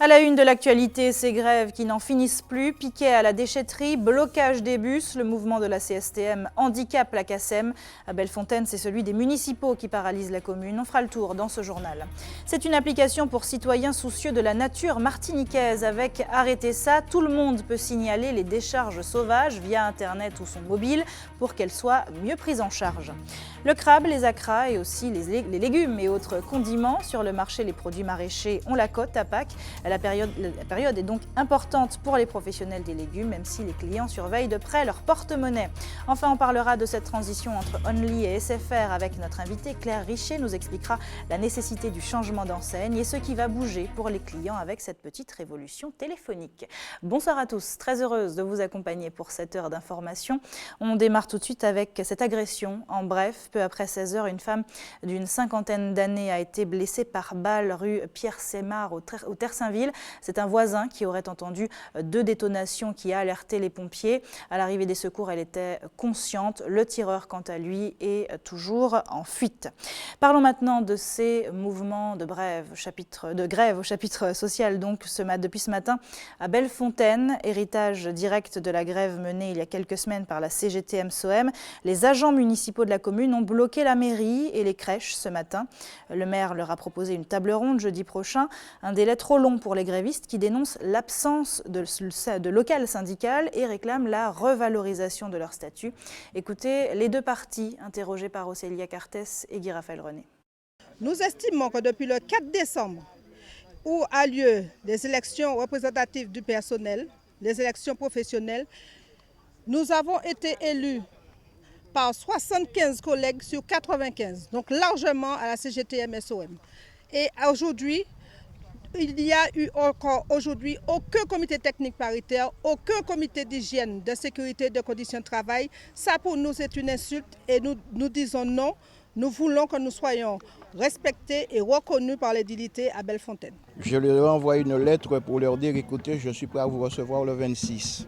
À la une de l'actualité, ces grèves qui n'en finissent plus, piquets à la déchetterie, blocage des bus, le mouvement de la CSTM handicape la CACEM. À Bellefontaine, c'est celui des municipaux qui paralyse la commune. On fera le tour dans ce journal. C'est une application pour citoyens soucieux de la nature martiniquaise. Avec Arrêtez ça, tout le monde peut signaler les décharges sauvages via Internet ou son mobile pour qu'elles soient mieux prises en charge. Le crabe, les acras et aussi les légumes et autres condiments. Sur le marché, les produits maraîchers ont la cote à Pâques. La période est donc importante pour les professionnels des légumes, même si les clients surveillent de près leur porte-monnaie. Enfin, on parlera de cette transition entre Only et SFR avec notre invitée Claire Richet, nous expliquera la nécessité du changement d'enseigne et ce qui va bouger pour les clients avec cette petite révolution téléphonique. Bonsoir à tous, très heureuse de vous accompagner pour cette heure d'information. On démarre tout de suite avec cette agression. En bref, peu après 16 h, une femme d'une cinquantaine d'années a été blessée par balle rue Pierre-Sémard au Terre-Saint-Ville. C'est un voisin qui aurait entendu 2 détonations qui a alerté les pompiers. À l'arrivée des secours, elle était consciente. Le tireur, quant à lui, est toujours en fuite. Parlons maintenant de ces mouvements de grève au chapitre social, donc depuis ce matin à Bellefontaine, héritage direct de la grève menée il y a quelques semaines par la CGT-MSOM. Les agents municipaux de la commune ont bloqué la mairie et les crèches ce matin. Le maire leur a proposé une table ronde jeudi prochain, un délai trop long pour les grévistes qui dénoncent l'absence de local syndical et réclament la revalorisation de leur statut. Écoutez les 2 parties interrogées par Océlia Cartès et Guy Raphaël René. Nous estimons que depuis le 4 décembre, où a lieu les élections représentatives du personnel, les élections professionnelles, nous avons été élus par 75 collègues sur 95, donc largement à la CGT-MSOM. Et aujourd'hui, il n'y a eu encore aujourd'hui aucun comité technique paritaire, aucun comité d'hygiène, de sécurité, de conditions de travail. Ça pour nous c'est une insulte et nous disons non. Nous voulons que nous soyons respectés et reconnus par l'édilité à Bellefontaine. Je leur ai envoyé une lettre pour leur dire, écoutez, je suis prêt à vous recevoir le 26.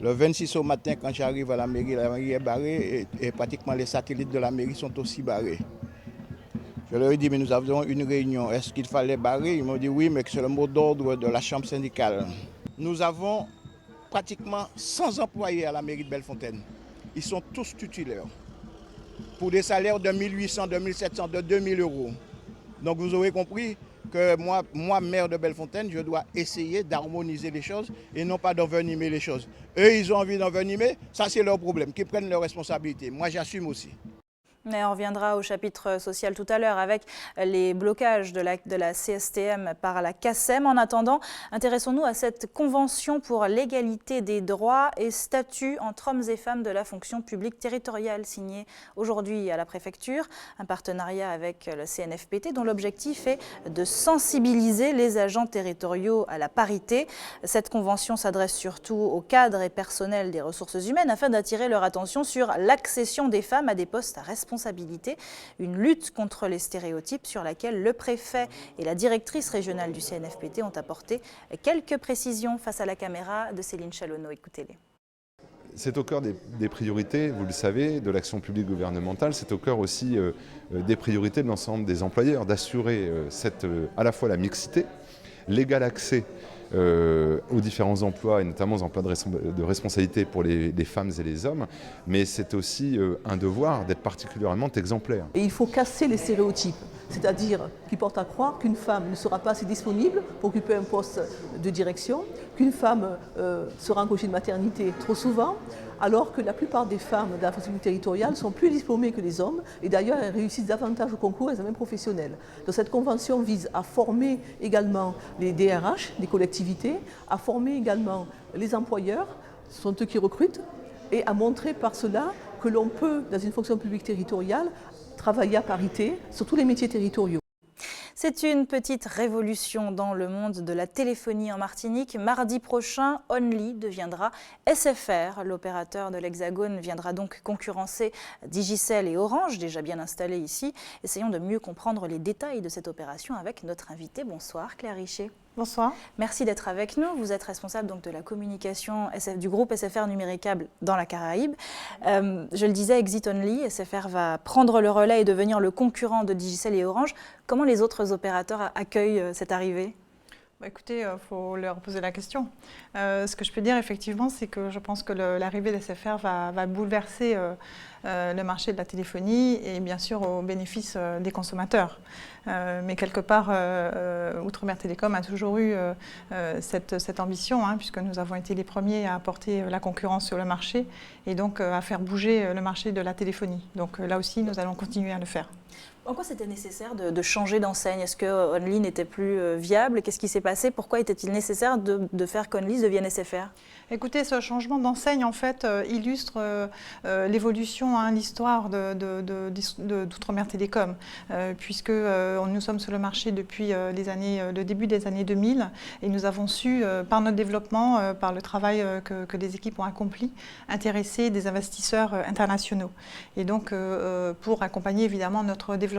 Le 26 au matin, quand j'arrive à la mairie est barrée et pratiquement les satellites de la mairie sont aussi barrés. Je leur ai dit, mais nous avons une réunion, est-ce qu'il fallait barrer? Ils m'ont dit oui, mais c'est le mot d'ordre de la chambre syndicale. Nous avons pratiquement 100 employés à la mairie de Bellefontaine. Ils sont tous titulaires, pour des salaires de 1800, de 1700, de 2000 euros. Donc vous aurez compris que moi, maire de Bellefontaine, je dois essayer d'harmoniser les choses et non pas d'envenimer les choses. Eux, ils ont envie d'envenimer, ça c'est leur problème, qu'ils prennent leurs responsabilités. Moi, j'assume aussi. Mais on reviendra au chapitre social tout à l'heure avec les blocages de la CSTM par la CACEM. En attendant, intéressons-nous à cette convention pour l'égalité des droits et statuts entre hommes et femmes de la fonction publique territoriale signée aujourd'hui à la préfecture. Un partenariat avec le CNFPT dont l'objectif est de sensibiliser les agents territoriaux à la parité. Cette convention s'adresse surtout aux cadres et personnels des ressources humaines afin d'attirer leur attention sur l'accession des femmes à des postes à responsabilité. Une lutte contre les stéréotypes sur laquelle le préfet et la directrice régionale du CNFPT ont apporté quelques précisions face à la caméra de Céline Chalonneau. Écoutez-les. C'est au cœur des priorités, vous le savez, de l'action publique gouvernementale. C'est au cœur aussi des priorités de l'ensemble des employeurs, d'assurer à la fois la mixité, l'égal accès aux différents emplois et notamment aux emplois de responsabilité pour les femmes et les hommes, mais c'est aussi un devoir d'être particulièrement exemplaire. Et il faut casser les stéréotypes, c'est-à-dire qui portent à croire qu'une femme ne sera pas assez disponible pour occuper un poste de direction, qu'une femme sera en congé de maternité trop souvent, alors que la plupart des femmes de la fonction territoriale sont plus diplômées que les hommes et d'ailleurs elles réussissent davantage au concours et examens professionnels. Donc cette convention vise à former également les DRH, les collectivités, à former également les employeurs, ce sont eux qui recrutent, et à montrer par cela que l'on peut, dans une fonction publique territoriale, travailler à parité sur tous les métiers territoriaux. C'est une petite révolution dans le monde de la téléphonie en Martinique. Mardi prochain, Only deviendra SFR. L'opérateur de l'Hexagone viendra donc concurrencer Digicel et Orange, déjà bien installés ici. Essayons de mieux comprendre les détails de cette opération avec notre invitée. Bonsoir Claire Richet. Bonsoir. Merci d'être avec nous. Vous êtes responsable donc de la communication du groupe SFR Numéricable dans la Caraïbe. Je le disais, Exit Only, SFR va prendre le relais et devenir le concurrent de Digicel et Orange. Comment les autres opérateurs accueillent cette arrivée ? Écoutez, il faut leur poser la question. Ce que je peux dire effectivement, c'est que je pense que l'arrivée d'SFR va bouleverser le marché de la téléphonie et bien sûr au bénéfice des consommateurs. Mais quelque part, Outre-mer Télécom a toujours eu cette ambition, puisque nous avons été les premiers à apporter la concurrence sur le marché et donc à faire bouger le marché de la téléphonie. Donc là aussi, nous allons continuer à le faire. En quoi c'était nécessaire de changer d'enseigne? Est-ce que Only n'était plus viable? Qu'est-ce qui s'est passé? Pourquoi était-il nécessaire de faire qu'Only devienne SFR? Écoutez, ce changement d'enseigne en fait illustre l'évolution, l'histoire d'Outre-mer Télécom, puisque nous sommes sur le marché depuis le début des années 2000 et nous avons su, par notre développement, par le travail que les équipes ont accompli, intéresser des investisseurs internationaux. Et donc, pour accompagner évidemment notre développement.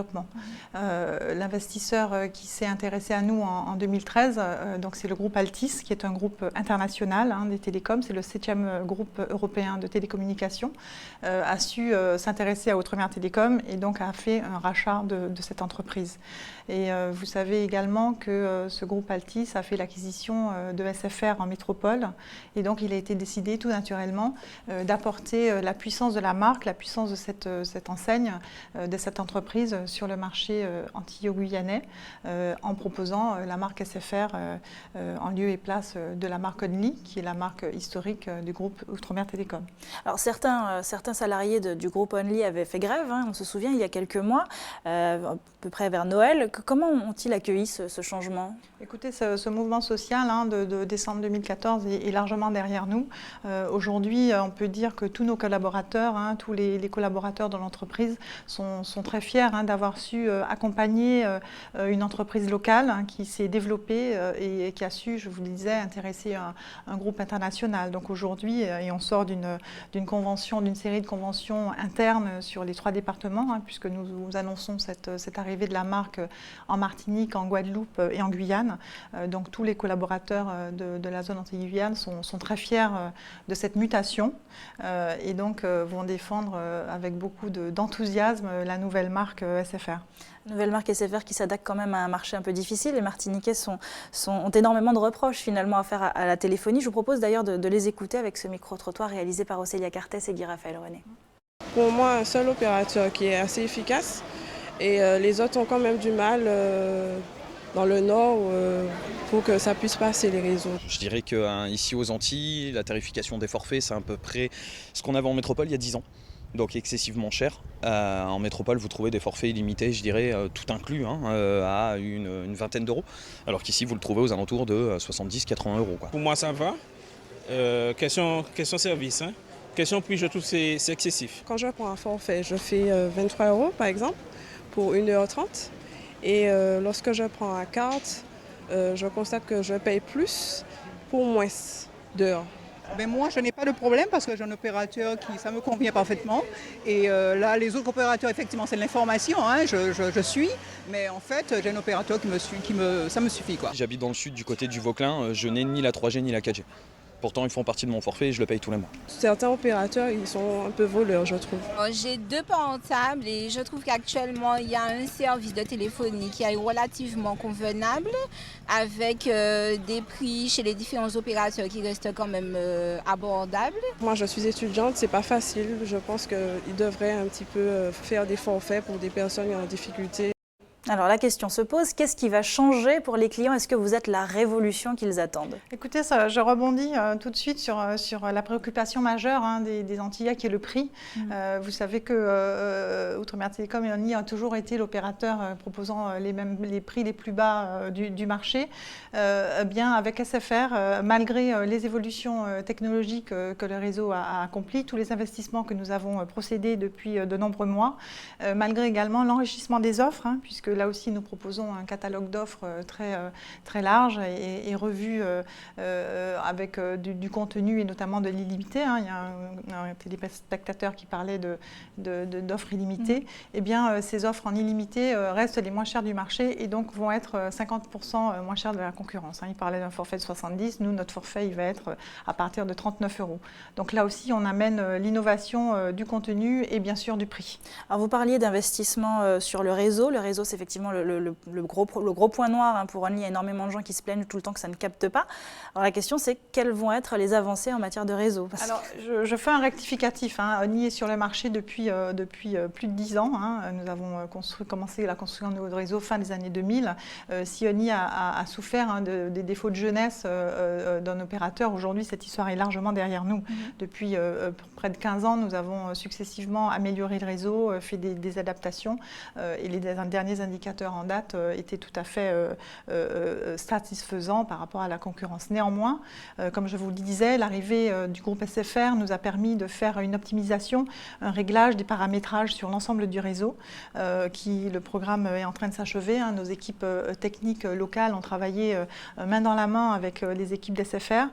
L'investisseur qui s'est intéressé à nous en 2013, donc c'est le groupe Altis, qui est un groupe international des télécoms. C'est le 7e groupe européen de télécommunications, a su s'intéresser à Outre-mer Télécom et donc a fait un rachat de cette entreprise. Et vous savez également que ce groupe Altis a fait l'acquisition de SFR en métropole et donc il a été décidé tout naturellement d'apporter la puissance de la marque, la puissance de cette enseigne, de cette entreprise sur le marché antillo-guyanais en proposant la marque SFR en lieu et place de la marque Only, qui est la marque historique du groupe Outre-mer Télécom. Alors certains salariés du groupe Only avaient fait grève, on se souvient, il y a quelques mois, à peu près vers Noël. Comment ont-ils accueilli ce changement? Écoutez, ce mouvement social de décembre 2014 est largement derrière nous. Aujourd'hui, on peut dire que tous nos collaborateurs, tous les collaborateurs de l'entreprise sont très fiers d'avoir su accompagner une entreprise locale qui s'est développée et qui a su, je vous le disais, intéresser un groupe international. Donc aujourd'hui, et on sort d'une convention, d'une série de conventions internes sur les 3 départements, puisque nous annonçons cette arrivée de la marque en Martinique, en Guadeloupe et en Guyane. Donc tous les collaborateurs de la zone Antilles-Guyane sont très fiers de cette mutation et donc vont défendre avec beaucoup d'enthousiasme la nouvelle marque SFR. Nouvelle marque SFR qui s'adapte quand même à un marché un peu difficile. Les Martiniquais ont énormément de reproches finalement à faire à la téléphonie. Je vous propose d'ailleurs de les écouter avec ce micro-trottoir réalisé par Océlia Cartès et Guy-Raphaël René. Pour moi, un seul opérateur qui est assez efficace et les autres ont quand même du mal dans le nord pour que ça puisse passer les réseaux. Je dirais qu'ici aux Antilles, la tarification des forfaits, c'est à peu près ce qu'on avait en métropole il y a 10 ans. Donc excessivement cher. En métropole, vous trouvez des forfaits illimités, je dirais, tout inclus, à une vingtaine d'euros. Alors qu'ici, vous le trouvez aux alentours de 70-80 euros. Pour moi, ça va. Question service. Question prix, je trouve que c'est excessif. Quand je prends un forfait, je fais 23 euros par exemple pour 1h30. Et lorsque je prends la carte, je constate que je paye plus pour moins d'heures. Ben moi, je n'ai pas de problème parce que j'ai un opérateur ça me convient parfaitement. Et là, les autres opérateurs, effectivement, c'est de l'information, je suis. Mais en fait, j'ai un opérateur ça me suffit, quoi. J'habite dans le sud, du côté du Vauclin, je n'ai ni la 3G ni la 4G. Pourtant, ils font partie de mon forfait et je le paye tous les mois. Certains opérateurs, ils sont un peu voleurs, je trouve. J'ai 2 portables et je trouve qu'actuellement, il y a un service de téléphonie qui est relativement convenable avec des prix chez les différents opérateurs qui restent quand même abordables. Moi, je suis étudiante, c'est pas facile. Je pense qu'ils devraient un petit peu faire des forfaits pour des personnes en difficulté. Alors la question se pose, qu'est-ce qui va changer pour les clients? Est-ce que vous êtes la révolution qu'ils attendent? Écoutez, je rebondis tout de suite sur la préoccupation majeure des Antillais qui est le prix. Vous savez que Outre-mer Télécom et Only a toujours été l'opérateur proposant les prix les plus bas du marché. Bien avec SFR, malgré les évolutions technologiques que le réseau a accomplies, tous les investissements que nous avons procédés depuis de nombreux mois, malgré également l'enrichissement des offres, puisque là aussi, nous proposons un catalogue d'offres très large et revu avec du contenu et notamment de l'illimité. Il y a un téléspectateur qui parlait d'offres illimitées. Eh bien, ces offres en illimité restent les moins chères du marché et donc vont être 50% moins chères de la concurrence. Il parlait d'un forfait de 70. Nous, notre forfait, il va être à partir de 39 euros. Donc là aussi, on amène l'innovation du contenu et bien sûr du prix. Alors, vous parliez d'investissement sur le réseau. Le réseau s'est effectivement le gros point noir pour Only. Il y a énormément de gens qui se plaignent tout le temps que ça ne capte pas. Alors la question, c'est quelles vont être les avancées en matière de réseau? Alors, je fais un rectificatif. Only est sur le marché depuis plus de 10 ans. Nous avons commencé la construction de notre réseau fin des années 2000. Si Only a souffert des défauts de jeunesse d'un opérateur, aujourd'hui, cette histoire est largement derrière nous. Depuis près de 15 ans, nous avons successivement amélioré le réseau, fait des adaptations et les derniers indicateurs en date étaient tout à fait satisfaisants par rapport à la concurrence. Néanmoins, comme je vous le disais, l'arrivée du groupe SFR nous a permis de faire une optimisation, un réglage des paramétrages sur l'ensemble du réseau. Le programme est en train de s'achever. Nos équipes techniques locales ont travaillé main dans la main avec les équipes d'SFR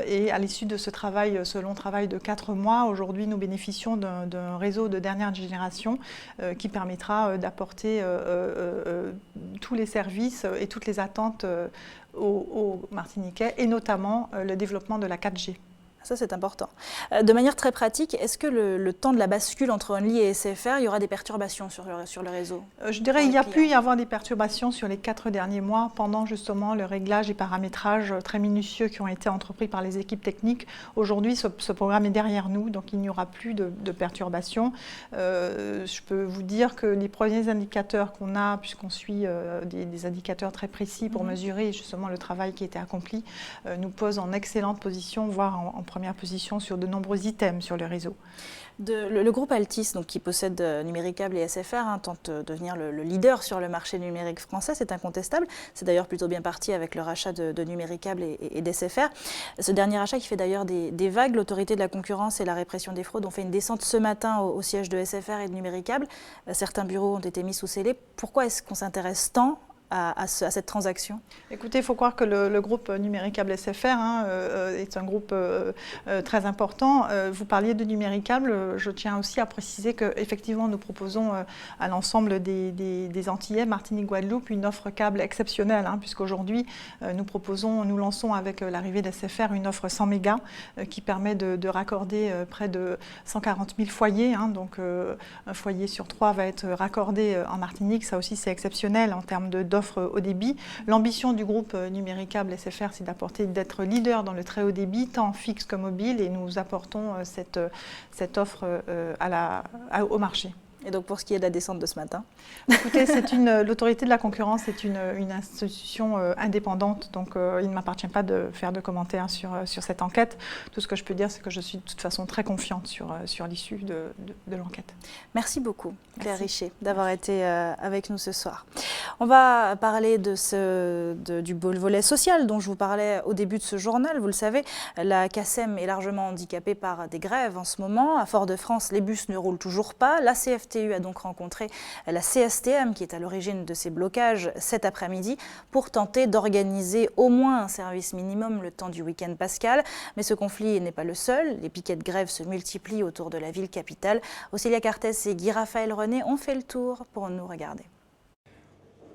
et à l'issue de ce long travail de 4 mois, aujourd'hui nous bénéficions d'un réseau de dernière génération qui permettra d'apporter tous les services et toutes les attentes aux Martiniquais et notamment le développement de la 4G. Ça, c'est important. De manière très pratique, est-ce que le temps de la bascule entre Only et SFR, il y aura des perturbations sur le réseau? Je dirais qu'il y a pu y avoir des perturbations sur les 4 derniers mois pendant justement le réglage et paramétrage très minutieux qui ont été entrepris par les équipes techniques. Aujourd'hui, ce programme est derrière nous, donc il n'y aura plus de perturbations. Je peux vous dire que les premiers indicateurs qu'on a, puisqu'on suit des indicateurs très précis pour mesurer justement le travail qui a été accompli, nous posent en excellente position, voire en première position sur de nombreux items sur le réseau. Le groupe Altice, donc, qui possède Numéricable et SFR, tente de devenir le leader sur le marché numérique français, c'est incontestable. C'est d'ailleurs plutôt bien parti avec le rachat de Numéricable et d'SFR. Ce dernier rachat qui fait d'ailleurs des vagues, l'autorité de la concurrence et la répression des fraudes ont fait une descente ce matin au siège de SFR et de Numéricable. Certains bureaux ont été mis sous scellé. Pourquoi est-ce qu'on s'intéresse tant à cette transaction? Écoutez, il faut croire que le groupe Numéricable SFR est un groupe très important. Vous parliez de Numéricable, je tiens aussi à préciser qu'effectivement nous proposons à l'ensemble des Antillais, Martinique, Guadeloupe, une offre câble exceptionnelle, puisqu'aujourd'hui nous lançons avec l'arrivée d'SFR une offre 100 mégas qui permet de raccorder près de 140 000 foyers. Donc un foyer sur 3 va être raccordé en Martinique. Ça aussi c'est exceptionnel en termes d'offre au débit. L'ambition du groupe Numéricable SFR, c'est d'être leader dans le très haut débit, tant fixe que mobile, et nous apportons cette offre au marché. Et donc pour ce qui est de la descente de ce matin? Écoutez, l'autorité de la concurrence est une institution indépendante, donc il ne m'appartient pas de faire de commentaires sur cette enquête. Tout ce que je peux dire, c'est que je suis de toute façon très confiante sur l'issue de l'enquête. Merci beaucoup, Claire Richer, d'avoir été avec nous ce soir. On va parler du volet social dont je vous parlais au début de ce journal. Vous le savez, la CACEM est largement handicapée par des grèves en ce moment. À Fort-de-France, les bus ne roulent toujours pas. La CFTU a donc rencontré la CSTM qui est à l'origine de ces blocages cet après-midi pour tenter d'organiser au moins un service minimum le temps du week-end pascal. Mais ce conflit n'est pas le seul. Les piquets de grève se multiplient autour de la ville capitale. Auxilia Cartès et Guy-Raphaël René ont fait le tour pour nous regarder.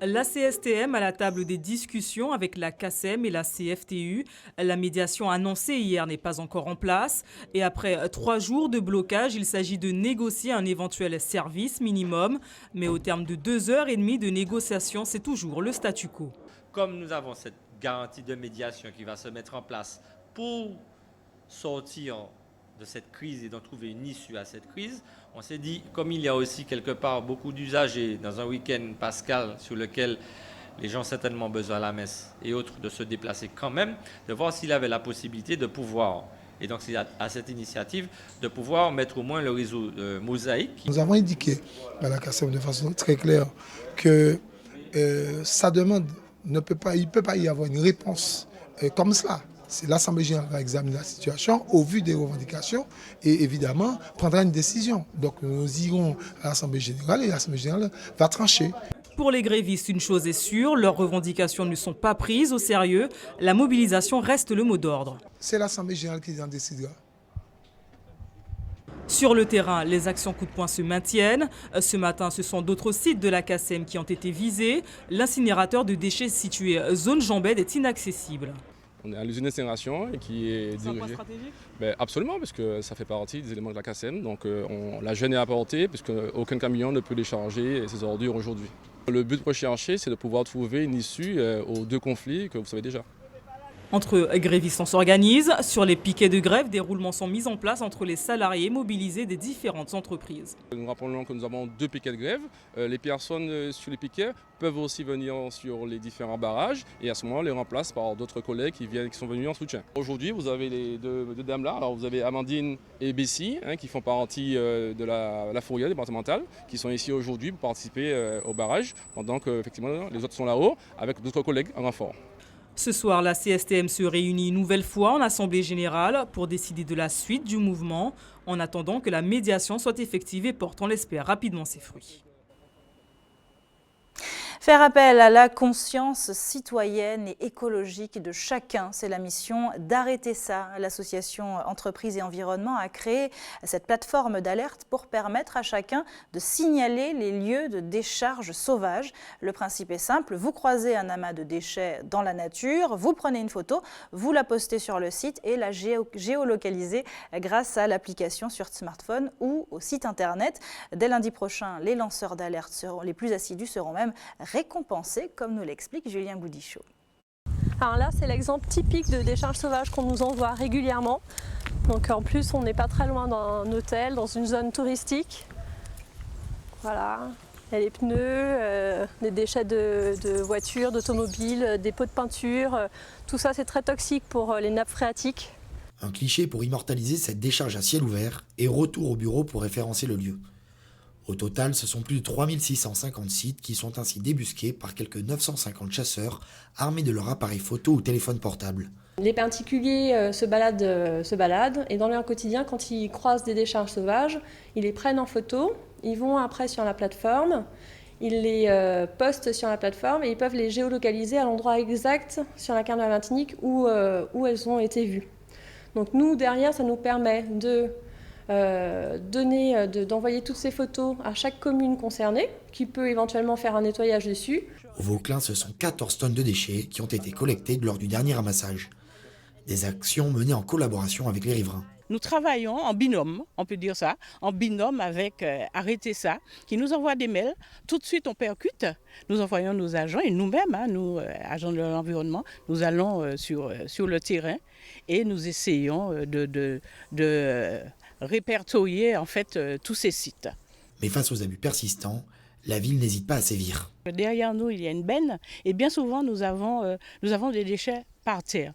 La CSTM à la table des discussions avec la CACEM et la CFTU. La médiation annoncée hier n'est pas encore en place. Et après 3 jours de blocage, il s'agit de négocier un éventuel service minimum. Mais au terme de 2h30 de négociation, c'est toujours le statu quo. Comme nous avons cette garantie de médiation qui va se mettre en place pour sortir de cette crise et d'en trouver une issue à cette crise, on s'est dit, comme il y a aussi quelque part beaucoup d'usagers dans un week-end pascal sur lequel les gens ont certainement besoin à la messe et autres de se déplacer quand même, de voir s'il avait la possibilité de pouvoir, et donc c'est à cette initiative, de pouvoir mettre au moins le réseau mosaïque. Nous avons indiqué à la CACEM de façon très claire que sa demande il ne peut pas y avoir une réponse comme cela. C'est l'Assemblée générale qui va examiner la situation au vu des revendications et évidemment prendra une décision. Donc nous irons à l'Assemblée générale et l'Assemblée générale va trancher. Pour les grévistes, une chose est sûre, leurs revendications ne sont pas prises au sérieux. La mobilisation reste le mot d'ordre. C'est l'Assemblée générale qui en décidera. Sur le terrain, les actions coup de poing se maintiennent. Ce matin, ce sont d'autres sites de la CACEM qui ont été visés. L'incinérateur de déchets situé zone Jambède est inaccessible. On est à l'usine d'incinération qui est dirigée. C'est un point stratégique ? Absolument, parce que ça fait partie des éléments de la CACEM. Donc la gêne est apportée, puisque aucun camion ne peut décharger ses ordures aujourd'hui. Le but recherché, c'est de pouvoir trouver une issue aux deux conflits que vous savez déjà. Entre grévistes, on s'organise. Sur les piquets de grève, des roulements sont mis en place entre les salariés mobilisés des différentes entreprises. Nous rappelons que nous avons 2 piquets de grève. Les personnes sur les piquets peuvent aussi venir sur les différents barrages et à ce moment, on les remplace par d'autres collègues qui sont venus en soutien. Aujourd'hui, vous avez les deux dames là. Alors, vous avez Amandine et Bessie qui font partie de la fourrière départementale, qui sont ici aujourd'hui pour participer au barrage, pendant que effectivement, les autres sont là-haut avec d'autres collègues en renfort. Ce soir, la CSTM se réunit une nouvelle fois en Assemblée générale pour décider de la suite du mouvement, en attendant que la médiation soit effective et porte, on l'espère, rapidement ses fruits. Faire appel à la conscience citoyenne et écologique de chacun, c'est la mission d'Arrêter ça. L'association Entreprises et Environnement a créé cette plateforme d'alerte pour permettre à chacun de signaler les lieux de décharge sauvages. Le principe est simple, vous croisez un amas de déchets dans la nature, vous prenez une photo, vous la postez sur le site et la géolocalisez grâce à l'application sur smartphone ou au site internet. Dès lundi prochain, les lanceurs d'alerte les plus assidus seront même récompensés, comme nous l'explique Julien Goudichaud. Alors là, c'est l'exemple typique de décharge sauvage qu'on nous envoie régulièrement. Donc en plus, on n'est pas très loin d'un hôtel, dans une zone touristique. Voilà, il y a les pneus, des déchets de voitures, d'automobiles, des pots de peinture. Tout ça, c'est très toxique pour les nappes phréatiques. Un cliché pour immortaliser cette décharge à ciel ouvert et retour au bureau pour référencer le lieu. Au total, ce sont plus de 3650 sites qui sont ainsi débusqués par quelques 950 chasseurs armés de leur appareil photo ou téléphone portable. Les particuliers se baladent et dans leur quotidien, quand ils croisent des décharges sauvages, ils les prennent en photo, ils vont après sur la plateforme, ils les postent sur la plateforme et ils peuvent les géolocaliser à l'endroit exact sur la carte de la Martinique où elles ont été vues. Donc nous, derrière, ça nous permet d'envoyer toutes ces photos à chaque commune concernée, qui peut éventuellement faire un nettoyage dessus. Au Vauclin, ce sont 14 tonnes de déchets qui ont été collectés lors du dernier ramassage. Des actions menées en collaboration avec les riverains. Nous travaillons en binôme, on peut dire ça, en binôme avec Arrêter ça, qui nous envoie des mails. Tout de suite, on percute. Nous envoyons nos agents et nous-mêmes, nous, agents de l'environnement, nous allons sur le terrain et nous essayons de répertorier en fait tous ces sites. Mais face aux abus persistants, la ville n'hésite pas à sévir. Derrière nous, il y a une benne et bien souvent, nous avons des déchets par terre.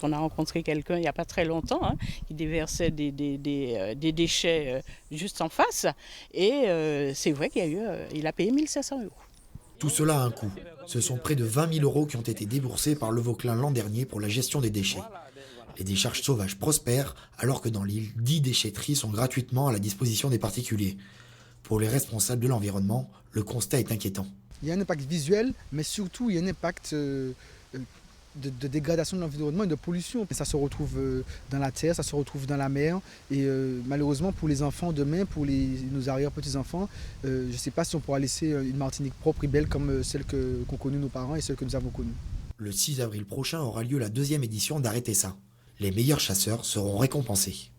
On a rencontré quelqu'un il n'y a pas très longtemps qui déversait des déchets juste en face et c'est vrai qu'il a payé 1 500 €. Tout cela a un coût. Ce sont près de 20 000 € qui ont été déboursés par le Vauclin l'an dernier pour la gestion des déchets. Les décharges sauvages prospèrent alors que dans l'île, 10 déchetteries sont gratuitement à la disposition des particuliers. Pour les responsables de l'environnement, le constat est inquiétant. Il y a un impact visuel, mais surtout il y a un impact de dégradation de l'environnement et de pollution. Ça se retrouve dans la terre, ça se retrouve dans la mer et malheureusement pour les enfants demain, pour nos arrière-petits-enfants, je ne sais pas si on pourra laisser une Martinique propre et belle comme celle qu'ont connue nos parents et celle que nous avons connue. Le 6 avril prochain aura lieu la 2e édition d'Arrêter ça. Les meilleurs chasseurs seront récompensés.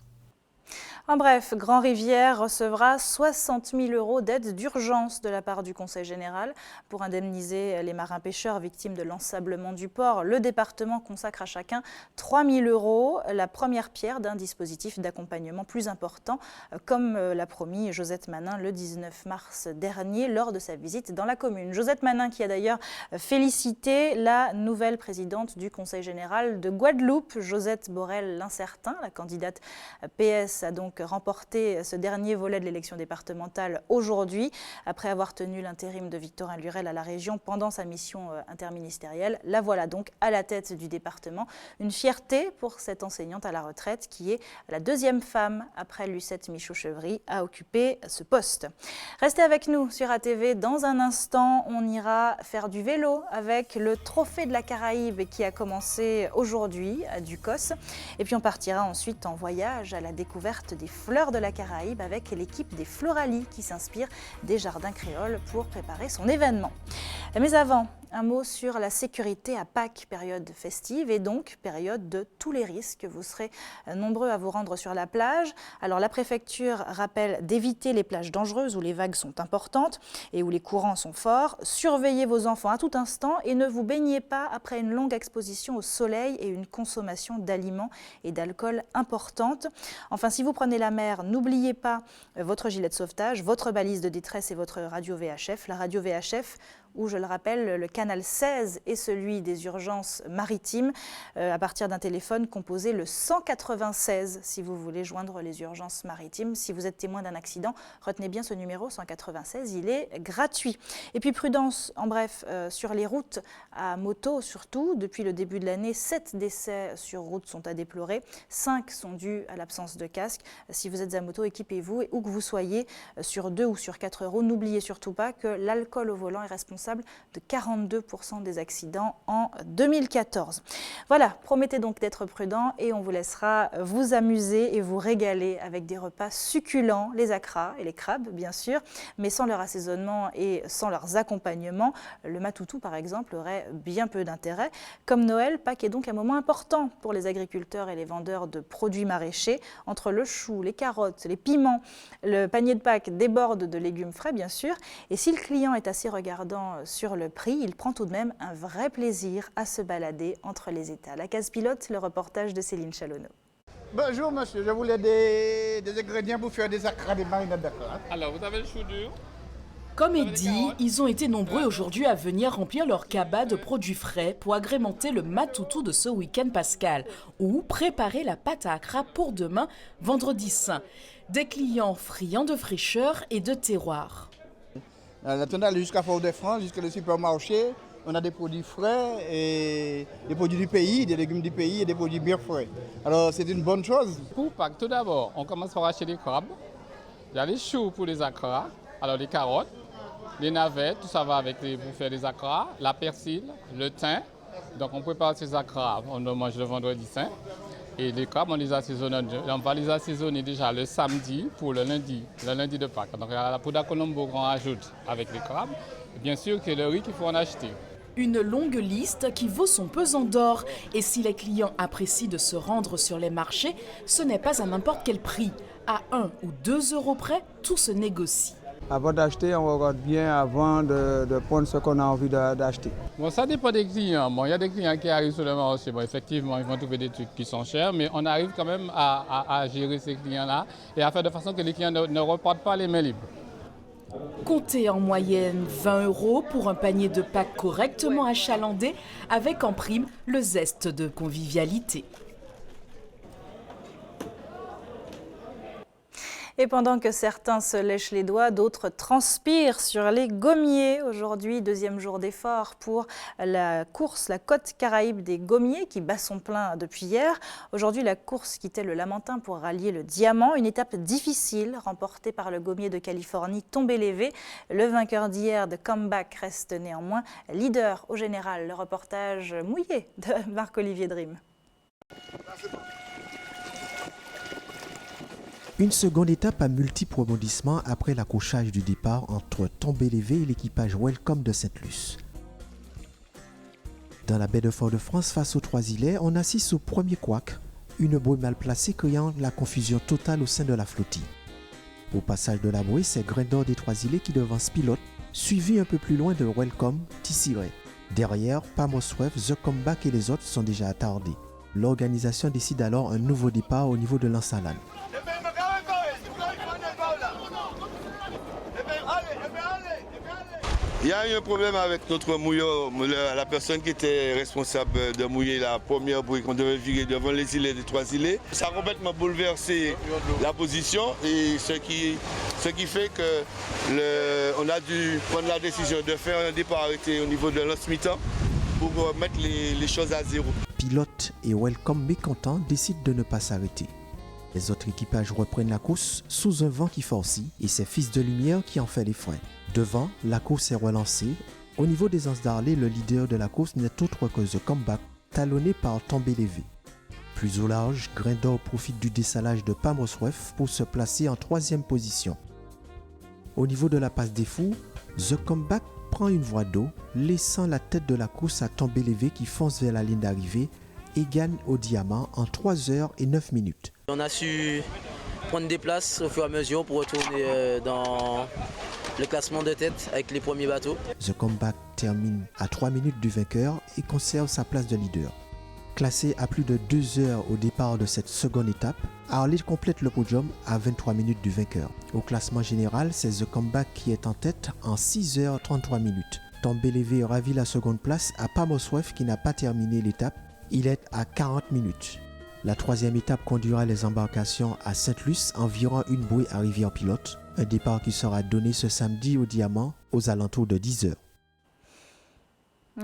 En bref, Grand-Rivière recevra 60 000 € d'aide d'urgence de la part du Conseil général pour indemniser les marins-pêcheurs victimes de l'ensablement du port. Le département consacre à chacun 3 000 €, la première pierre d'un dispositif d'accompagnement plus important, comme l'a promis Josette Manin le 19 mars dernier lors de sa visite dans la commune. Josette Manin qui a d'ailleurs félicité la nouvelle présidente du Conseil général de Guadeloupe, Josette Borel-Lincertin. La candidate PS a donc remporté ce dernier volet de l'élection départementale aujourd'hui. Après avoir tenu l'intérim de Victorin Lurel à la région pendant sa mission interministérielle, la voilà donc à la tête du département. Une fierté pour cette enseignante à la retraite qui est la 2e femme après Lucette Michaud-Chevry à occuper ce poste. Restez avec nous sur ATV. Dans un instant, on ira faire du vélo avec le Trophée de la Caraïbe qui a commencé aujourd'hui à Ducos. Et puis on partira ensuite en voyage à la découverte des fleurs de la Caraïbe avec l'équipe des Floralies qui s'inspire des jardins créoles pour préparer son événement. Mais avant, un mot sur la sécurité à Pâques, période festive et donc période de tous les risques. Vous serez nombreux à vous rendre sur la plage. Alors la préfecture rappelle d'éviter les plages dangereuses où les vagues sont importantes et où les courants sont forts. Surveillez vos enfants à tout instant et ne vous baignez pas après une longue exposition au soleil et une consommation d'aliments et d'alcool importante. Enfin, si vous prenez la mer, n'oubliez pas votre gilet de sauvetage, votre balise de détresse et votre radio VHF. La radio VHF où, je le rappelle, le canal 16 est celui des urgences maritimes à partir d'un téléphone composé le 196 si vous voulez joindre les urgences maritimes. Si vous êtes témoin d'un accident, retenez bien ce numéro 196, il est gratuit. Et puis prudence, en bref, sur les routes à moto surtout. Depuis le début de l'année, 7 décès sur route sont à déplorer, 5 sont dus à l'absence de casque. Si vous êtes à moto, équipez-vous et où que vous soyez, sur 2 ou sur 4 roues, n'oubliez surtout pas que l'alcool au volant est responsable de 42% des accidents en 2014. Voilà, promettez donc d'être prudent et on vous laissera vous amuser et vous régaler avec des repas succulents, les acras et les crabes bien sûr, mais sans leur assaisonnement et sans leurs accompagnements. Le matoutou par exemple aurait bien peu d'intérêt. Comme Noël, Pâques est donc un moment important pour les agriculteurs et les vendeurs de produits maraîchers. Entre le chou, les carottes, les piments, le panier de Pâques déborde de légumes frais bien sûr. Et si le client est assez regardant sur le prix, il prend tout de même un vrai plaisir à se balader entre les étals. La case pilote, le reportage de Céline Chalonneau. Bonjour monsieur, je voulais des ingrédients pour faire des acras, des marinades d'acras. Alors vous avez le chou dur. Comme est dit, ils ont été nombreux aujourd'hui à venir remplir leur cabas de produits frais pour agrémenter le matoutou de ce week-end pascal ou préparer la pâte à acra pour demain, vendredi saint. Des clients friands de fraîcheur et de terroir. Maintenant, aller jusqu'à Fort-de-France, jusqu'à le supermarché, on a des produits frais et des produits du pays, des légumes du pays et des produits bien frais. Alors c'est une bonne chose. Pour Pâques, tout d'abord, on commence par acheter des crabes. Il y a les choux pour les acras, alors les carottes, les navettes, tout ça va avec pour faire les acras, la persil, le thym. Donc on prépare ces acras, on le mange le vendredi saint. Et les crabes, on va les assaisonner déjà le samedi pour le lundi de Pâques. Donc il y a la poudre à colombo qu'on rajoute avec les crabes. Et bien sûr qu'il y a le riz qu'il faut en acheter. Une longue liste qui vaut son pesant d'or. Et si les clients apprécient de se rendre sur les marchés, ce n'est pas à n'importe quel prix. À 1 ou 2 euros près, tout se négocie. Avant d'acheter, on regarde bien avant de prendre ce qu'on a envie d'acheter. Bon, ça dépend des clients. Bon, il y a des clients qui arrivent sur le marché. Bon, effectivement, ils vont trouver des trucs qui sont chers, mais on arrive quand même à gérer ces clients-là et à faire de façon que les clients ne repartent pas les mains libres. Comptez en moyenne 20 euros pour un panier de Pâques correctement achalandé avec en prime le zeste de convivialité. Et pendant que certains se lèchent les doigts, d'autres transpirent sur les gommiers. Aujourd'hui, deuxième jour d'effort pour la course, la côte Caraïbe des gommiers qui bat son plein depuis hier. Aujourd'hui, la course quittait le Lamentin pour rallier le Diamant. Une étape difficile remportée par le gommier de Californie, Tombé-Lévé. Le vainqueur d'hier de Comeback reste néanmoins leader au général. Le reportage mouillé de Marc-Olivier Dream. Une seconde étape à multiples rebondissements après l'accrochage du départ entre Tombé-Lévé et l'équipage Welcome de Sainte-Luce. Dans la baie de Fort-de-France, face aux Trois-Îlets, on assiste au premier couac, une bouée mal placée créant la confusion totale au sein de la flottille. Au passage de la bouée, c'est Grain d'Or des Trois-Îlets qui devance Pilote, suivi un peu plus loin de Welcome, Tissiré. Derrière, Pamoswef, The Comeback et les autres sont déjà attardés. L'organisation décide alors un nouveau départ au niveau de l'Ansalane. Il y a eu un problème avec notre mouilleur, la personne qui était responsable de mouiller la première bouée qu'on devait virer devant les îlets des Trois-Îlets. Ça a complètement bouleversé la position et ce qui fait qu'on a dû prendre la décision de faire un départ arrêté au niveau de l'Anse-Mi-temps pour mettre les choses à zéro. Pilote et Welcome mécontents décident de ne pas s'arrêter. Les autres équipages reprennent la course sous un vent qui forcit et c'est Fils de Lumière qui en fait les frais. Devant, la course est relancée. Au niveau des Anses d'Arlé, le leader de la course n'est autre que The Comeback, talonné par Tombé-Lévé. Plus au large, Grain d'Or profite du dessalage de Pamoswef pour se placer en 3e position. Au niveau de la passe des fous, The Comeback prend une voie d'eau, laissant la tête de la course à Tombélévé qui fonce vers la ligne d'arrivée et gagne au diamant en 3 heures et 9 minutes. On a su prendre des places au fur et à mesure pour retourner dans le classement de tête avec les premiers bateaux. The Comeback termine à 3 minutes du vainqueur et conserve sa place de leader. Classé à plus de 2 heures au départ de cette seconde étape, Arlit complète le podium à 23 minutes du vainqueur. Au classement général, c'est The Comeback qui est en tête en 6 heures 33 minutes. Tombélévé ravit la seconde place à Pamoswef qui n'a pas terminé l'étape. Il est à 40 minutes. La troisième étape conduira les embarcations à Sainte-Luce, environ une bouée à Rivière-Pilote. Un départ qui sera donné ce samedi au Diamant aux alentours de 10 heures.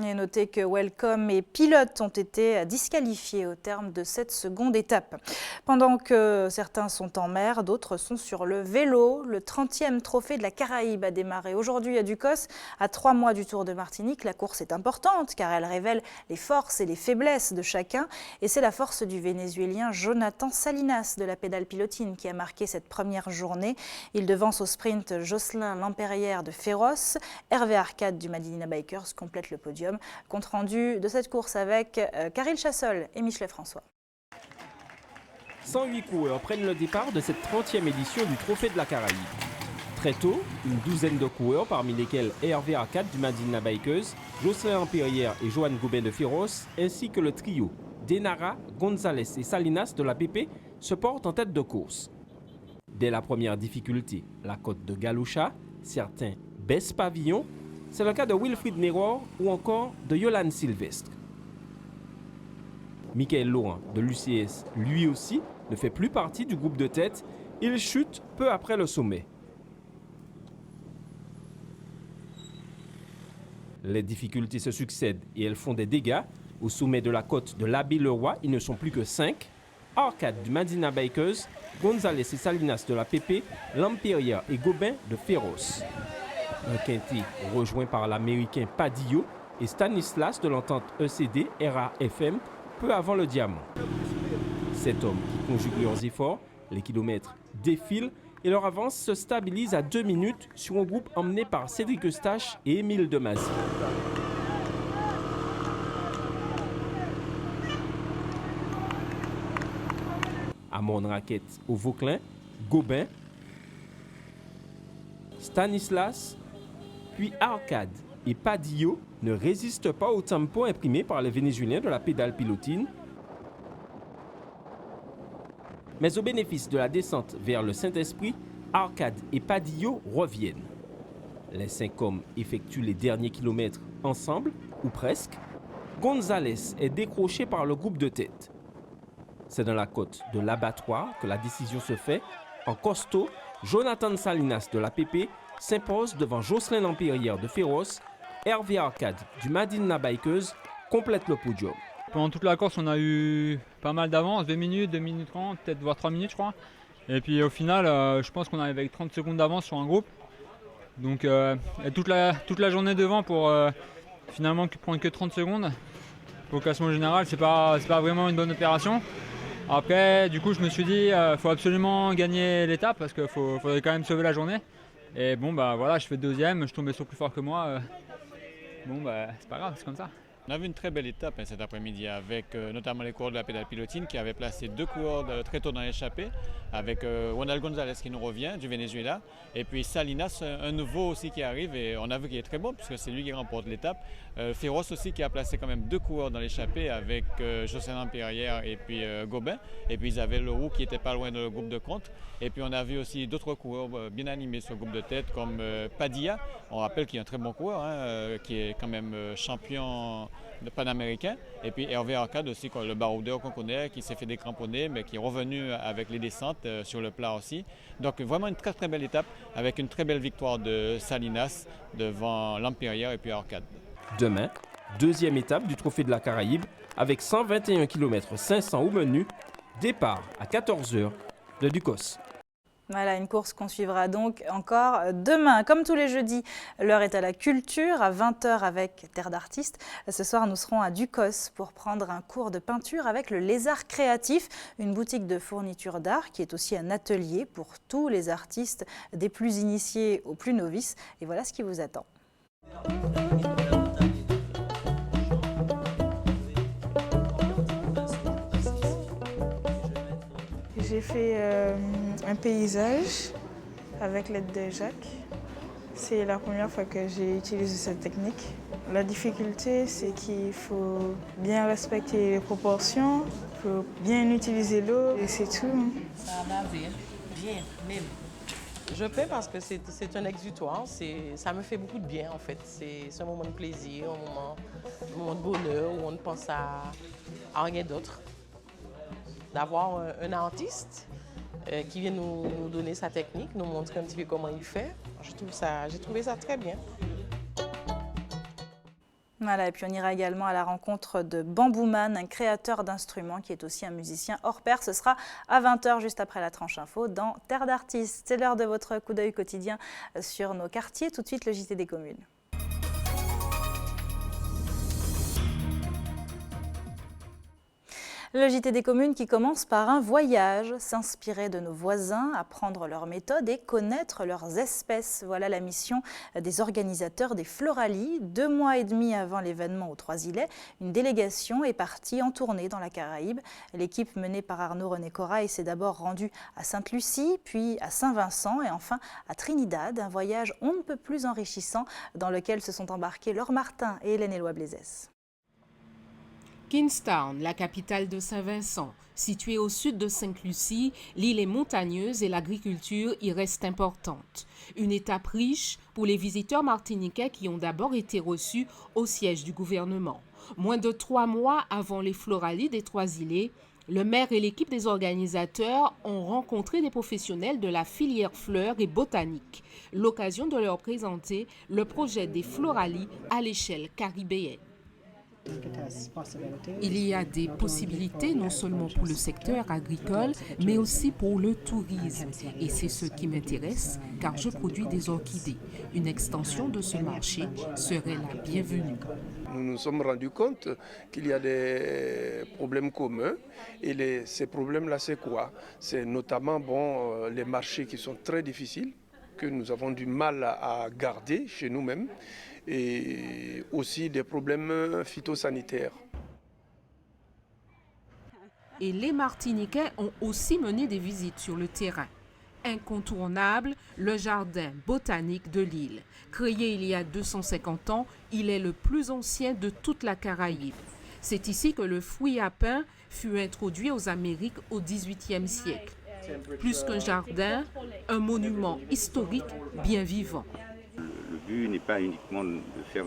Et notez que Welcome et Pilote ont été disqualifiés au terme de cette seconde étape. Pendant que certains sont en mer, d'autres sont sur le vélo. Le 30e trophée de la Caraïbe a démarré aujourd'hui à Ducos. À 3 mois du Tour de Martinique, la course est importante car elle révèle les forces et les faiblesses de chacun. Et c'est la force du Vénézuélien Jonathan Salinas de la pédale pilotine qui a marqué cette première journée. Il devance au sprint Jocelyn Lampérière de Féroce. Hervé Arcade du Madina Bikers complète le podium. Compte rendu de cette course avec Caril Chassol et Michelet François. 108 coureurs prennent le départ de cette 30e édition du Trophée de la Caraïbe. Très tôt, une douzaine de coureurs, parmi lesquels Hervé Arcade du Madina Bikers, Jocelyn Lampérière et Johan Goubin de Féroce, ainsi que le trio Denara, Gonzalez et Salinas de la PP, se portent en tête de course. Dès la première difficulté, la côte de Galoucha, certains baissent pavillon. C'est le cas de Wilfried Neror ou encore de Yolande Sylvestre. Michael Laurent de l'UCS, lui aussi, ne fait plus partie du groupe de tête. Il chute peu après le sommet. Les difficultés se succèdent et elles font des dégâts. Au sommet de la côte de l'Abbé-le-Roi, ils ne sont plus que 5. Arcade du Madina Bikers, Gonzalez et Salinas de la PP, Lampérière et Goubin de Féroce. Un quintet rejoint par l'Américain Padillo et Stanislas de l'entente ECD RAFM peu avant le Diamant. 7 hommes qui conjuguent leurs efforts, les kilomètres défilent et leur avance se stabilise à 2 minutes sur un groupe emmené par Cédric Eustache et Émile Demazy. Amon Raquette au Vauclin, Goubin, Stanislas, puis Arcade et Padillo ne résistent pas au tempo imprimé par les Vénézuéliens de la pédale pilotine. Mais au bénéfice de la descente vers le Saint-Esprit, Arcade et Padillo reviennent. Les 5 hommes effectuent les derniers kilomètres ensemble, ou presque. Gonzalez est décroché par le groupe de tête. C'est dans la côte de l'Abattoir que la décision se fait. En costaud, Jonathan Salinas de la PP s'impose devant Jocelyn Lampérière de Féroce. Hervé Arcade du Madina Bikers complète le podium. Pendant toute la course, on a eu pas mal d'avance, 2 minutes, 2 minutes 30, peut-être voire 3 minutes je crois. Et puis au final, je pense qu'on arrive avec 30 secondes d'avance sur un groupe. Donc toute la journée devant pour finalement prendre que 30 secondes. Pour le classement général, c'est pas vraiment une bonne opération. Après, du coup, je me suis dit, faut absolument gagner l'étape parce qu'il faudrait quand même sauver la journée. Et bon, bah voilà, je fais 2e, je tombais sur plus fort que moi. Bon, bah c'est pas grave, c'est comme ça. On a vu une très belle étape cet après-midi avec notamment les coureurs de la pédale pilotine qui avaient placé 2 coureurs très tôt dans l'échappée avec Wendell Gonzalez qui nous revient du Venezuela et puis Salinas, un nouveau aussi qui arrive et on a vu qu'il est très bon puisque c'est lui qui remporte l'étape. Féroce aussi qui a placé quand même 2 coureurs dans l'échappée avec Jocelyn Lampérière et puis Goubin et puis ils avaient le roux qui était pas loin de le groupe de compte et puis on a vu aussi d'autres coureurs bien animés sur le groupe de tête comme Padilla, on rappelle qu'il est un très bon coureur qui est quand même champion panaméricain et puis Hervé Arcade aussi, le baroudeur qu'on connaît qui s'est fait décramponner mais qui est revenu avec les descentes sur le plat aussi. Donc vraiment une très très belle étape avec une très belle victoire de Salinas devant Lampérière et puis Arcade. Demain, 2e étape du Trophée de la Caraïbe avec 121 km 500 au menu, départ à 14h de Ducos. Voilà, une course qu'on suivra donc encore demain. Comme tous les jeudis, l'heure est à la culture, à 20h avec Terre d'artistes. Ce soir, nous serons à Ducos pour prendre un cours de peinture avec le Lézard Créatif, une boutique de fourniture d'art qui est aussi un atelier pour tous les artistes, des plus initiés aux plus novices. Et voilà ce qui vous attend. J'ai fait un paysage avec l'aide de Jacques. C'est la première fois que j'ai utilisé cette technique. La difficulté, c'est qu'il faut bien respecter les proportions, il faut bien utiliser l'eau et c'est tout. Ça va bien, même. Je paie parce que c'est un exutoire, ça me fait beaucoup de bien en fait. C'est un moment de plaisir, un moment de bonheur où on ne pense à rien d'autre. D'avoir un artiste qui vient nous donner sa technique, nous montrer un petit peu comment il fait. J'ai trouvé ça très bien. Voilà, et puis on ira également à la rencontre de Bambouman, un créateur d'instruments qui est aussi un musicien hors pair. Ce sera à 20h, juste après la tranche info, dans Terre d'artistes. C'est l'heure de votre coup d'œil quotidien sur nos quartiers. Tout de suite, le JT des communes. Le JT des communes qui commence par un voyage, s'inspirer de nos voisins, apprendre leurs méthodes et connaître leurs espèces. Voilà la mission des organisateurs des Floralies. 2 mois et demi avant l'événement aux Trois-Îlets, une délégation est partie en tournée dans la Caraïbe. L'équipe menée par Arnaud-René Corail s'est d'abord rendue à Sainte-Lucie, puis à Saint-Vincent et enfin à Trinidad. Un voyage on ne peut plus enrichissant dans lequel se sont embarqués Laure Martin et Hélène Éloi-Blaisès. Kingstown, la capitale de Saint-Vincent. Située au sud de Sainte-Lucie, l'île est montagneuse et l'agriculture y reste importante. Une étape riche pour les visiteurs martiniquais qui ont d'abord été reçus au siège du gouvernement. Moins de 3 mois avant les Floralies des Trois-Îlets, le maire et l'équipe des organisateurs ont rencontré des professionnels de la filière fleurs et botanique. L'occasion de leur présenter le projet des Floralies à l'échelle caribéenne. Il y a des possibilités non seulement pour le secteur agricole, mais aussi pour le tourisme. Et c'est ce qui m'intéresse, car je produis des orchidées. Une extension de ce marché serait la bienvenue. Nous nous sommes rendus compte qu'il y a des problèmes communs. Et ces problèmes-là, c'est quoi? C'est notamment les marchés qui sont très difficiles, que nous avons du mal à garder chez nous-mêmes, et aussi des problèmes phytosanitaires. Et les Martiniquais ont aussi mené des visites sur le terrain. Incontournable, le jardin botanique de l'île. Créé il y a 250 ans, il est le plus ancien de toute la Caraïbe. C'est ici que le fruit à pain fut introduit aux Amériques au XVIIIe siècle. Plus qu'un jardin, un monument historique bien vivant. Le but n'est pas uniquement de faire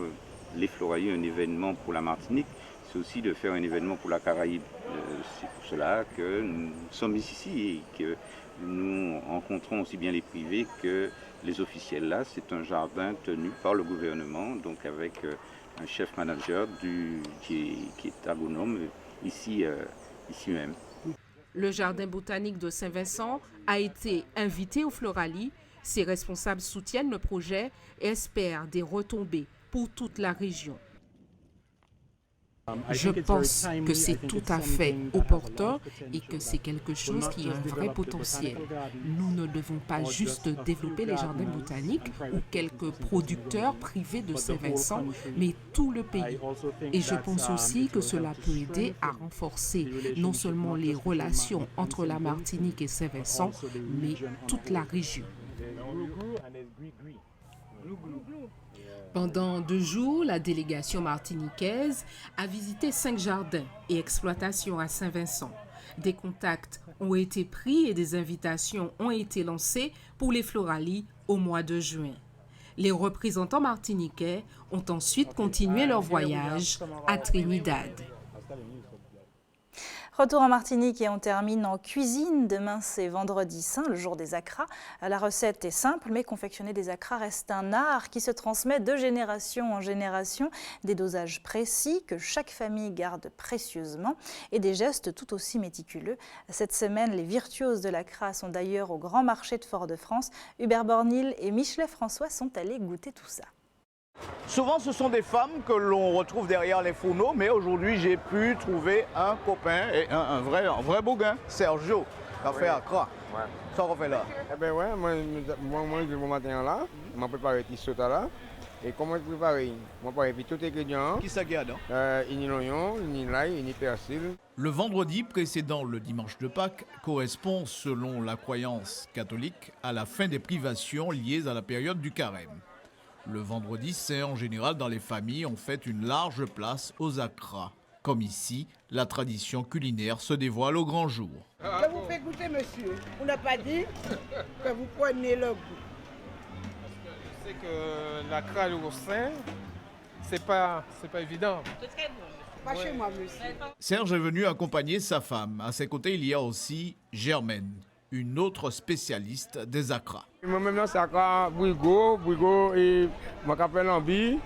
les Floralies un événement pour la Martinique, c'est aussi de faire un événement pour la Caraïbe. C'est pour cela que nous sommes ici et que nous rencontrons aussi bien les privés que les officiels. Là, c'est un jardin tenu par le gouvernement, donc avec un chef manager qui est agronome ici même. Le jardin botanique de Saint-Vincent a été invité aux Floralies. Ses responsables soutiennent le projet et espèrent des retombées pour toute la région. Je pense que c'est tout à fait opportun et que c'est quelque chose qui a un vrai potentiel. Nous ne devons pas juste développer les jardins botaniques ou quelques producteurs privés de Saint-Vincent, mais tout le pays. Et je pense aussi que cela peut aider à renforcer non seulement les relations entre la Martinique et Saint-Vincent, mais toute la région. Pendant 2 jours, la délégation martiniquaise a visité 5 jardins et exploitations à Saint-Vincent. Des contacts ont été pris et des invitations ont été lancées pour les Floralies au mois de juin. Les représentants martiniquais ont ensuite continué leur voyage à Trinidad. Retour en Martinique et on termine en cuisine. Demain, c'est vendredi saint, le jour des acras. La recette est simple, mais confectionner des acras reste un art qui se transmet de génération en génération. Des dosages précis que chaque famille garde précieusement et des gestes tout aussi méticuleux. Cette semaine, les virtuoses de l'acra sont d'ailleurs au Grand Marché de Fort-de-France. Hubert Bornil et Michelet François sont allés goûter tout ça. Souvent, ce sont des femmes que l'on retrouve derrière les fourneaux, mais aujourd'hui, j'ai pu trouver un copain et un vrai bougain, Sergio, qui a fait Accra. Ouais. Ça qu'on fait là. Eh ben ouais, moi je vais au matin là, je m'ai préparé petit saut là. Et comment préparer? On prépare tous les ingrédients. Qui ça garde? Une oignon, une l'ail, une persil. Le vendredi précédent le dimanche de Pâques correspond, selon la croyance catholique, à la fin des privations liées à la période du carême. Le vendredi saint, en général, dans les familles, on fait une large place aux acras. Comme ici, la tradition culinaire se dévoile au grand jour. Je vous fais goûter, monsieur. On n'a pas dit que vous preniez le goût. Je sais que la crâne au sein, c'est pas évident. Pas chez moi, monsieur. Serge est venu accompagner sa femme. À ses côtés, il y a aussi Germaine, une autre spécialiste des acras. Moi-même, c'est acra, brigo, et je m'appelle Lambi.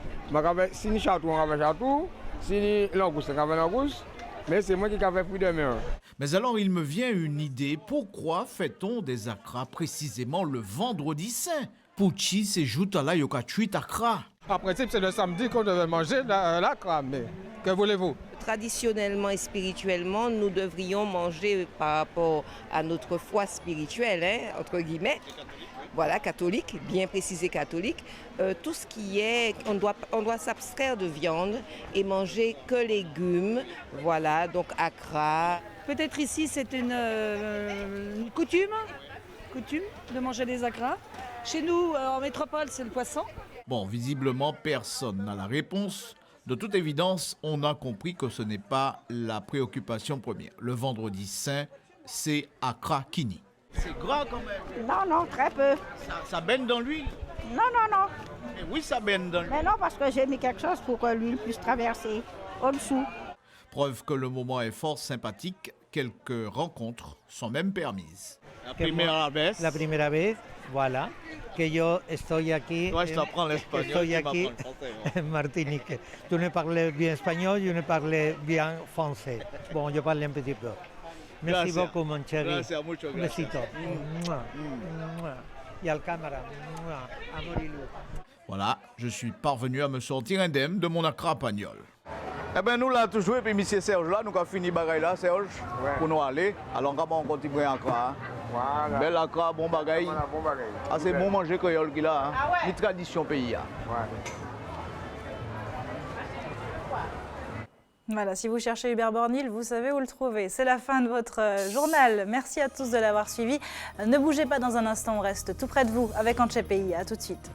Si ni chatou, on va chatou. Si ni langouste, on va langouste. Mais c'est moi qui ai fait plus de main. Mais alors, il me vient une idée. Pourquoi fait-on des acras précisément le vendredi saint? Pouchi s'ajoute à la yokachuit acra. En principe, c'est le samedi qu'on devait manger l'acra, mais que voulez-vous? Traditionnellement et spirituellement, nous devrions manger par rapport à notre foi spirituelle, hein, entre guillemets, voilà, catholique, bien précisé catholique, tout ce qui est, on doit s'abstraire de viande et manger que légumes, voilà, donc acra. Peut-être ici c'est une coutume de manger des acras. Chez nous, en métropole, c'est le poisson. Bon, visiblement, personne n'a la réponse. De toute évidence, on a compris que ce n'est pas la préoccupation première. Le vendredi saint, c'est acra kini. C'est gras quand même. Non, très peu. Ça baigne dans l'huile? Non. Mais oui, ça baigne dans l'huile. Mais non, parce que j'ai mis quelque chose pour que l'huile puisse traverser en dessous. Preuve que le moment est fort sympathique, quelques rencontres sont même permises. La primera vez, voilà, que yo estoy aquí. Toi, je t'apprends l'espagnol, estoy aquí en Martinique. Tu ne parles bien espagnol, je ne parle bien français. Bon, yo parle un petit peu. Merci beaucoup, mon chéri. Gracias, mucho Un gracias. besito. Y al cámara. Amorillo. Voilà, je suis parvenu à me sortir indemne de mon acra pagnol. Eh bien, nous là, toujours, et puis M. Serge là, nous avons fini bagaille là, Serge, pour nous aller. Alors, on continue encore. Hein. Voilà. Bel acra, bon bagaille. Voilà, bon bagaille. Ah, c'est bon manger créole qu'il a. Hein. Ah ouais. Une tradition pays. Hein. Ouais. Voilà, si vous cherchez Hubert Bornil, vous savez où le trouver. C'est la fin de votre journal. Merci à tous de l'avoir suivi. Ne bougez pas dans un instant, on reste tout près de vous avec Antche Pays. À tout de suite.